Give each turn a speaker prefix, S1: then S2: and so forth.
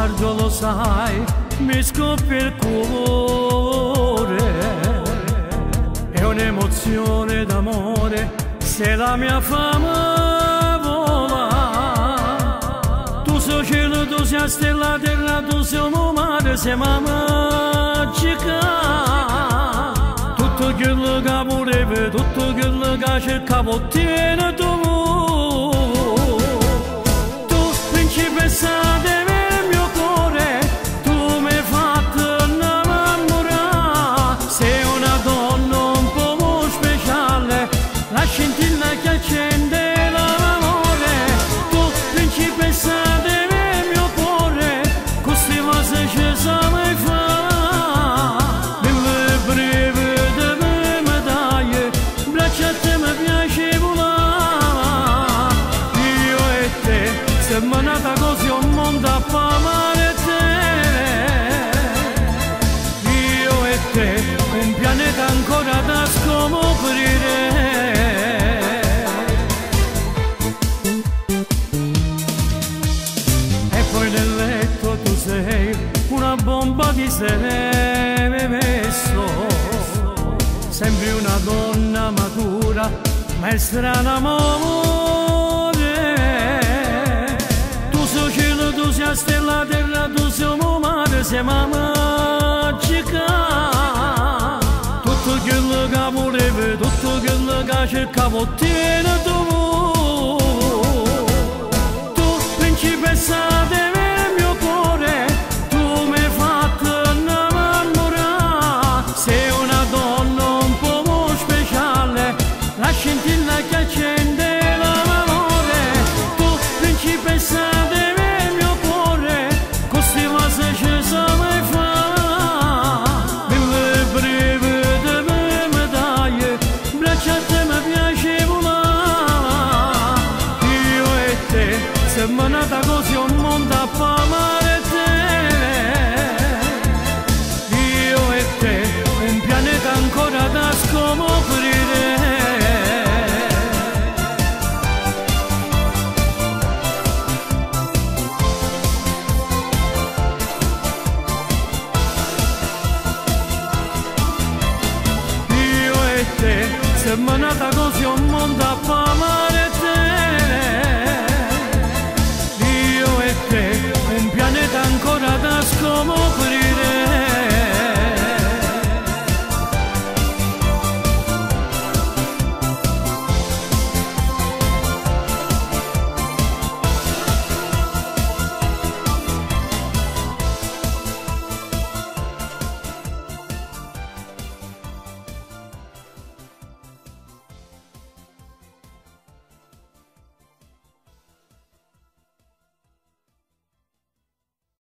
S1: guardo lo sai, mi scoppia il cuore, è un'emozione d'amore, se la mia fama vola. Tu sei cielo, tu sei stella terra, tu sei un mare, sei magica. Tutto quello che volevo, tutto quello che cercavo, ottieni tu. Principessa del mio cuore, tu mi hai fatto innamorare. Sei una donna un po' speciale, la scintilla che accende l'amore. Tu, principessa del mio cuore, queste cose ci sa mai fare. Nelle breve delle medaglie, braccia a te mi piace volare. Io e te, siamo nata così un mondo a amare te. Io e te, un pianeta ancora da scoprire. E poi nel letto tu sei una bomba di sesso. Sembri una donna matura, ma è strana amore. Tu sei stella terra, tu sei un mare, sei magica. Tutto quello che volevo, tutto quello che cercavo, ottieni tu. Tu, principessa del mio cuore, tu mi hai fatto innamorare. Sei una donna un po' speciale, la scintilla che accende l'amore. Tu, principessa del ci sa mai fare. Nelle breve delle medaglie, braccia a te mi piace volare. Io e te, siamo nata così un mondo a amare te. Io e te, un pianeta ancora da scoprire. Siamo nata così un mondo a amare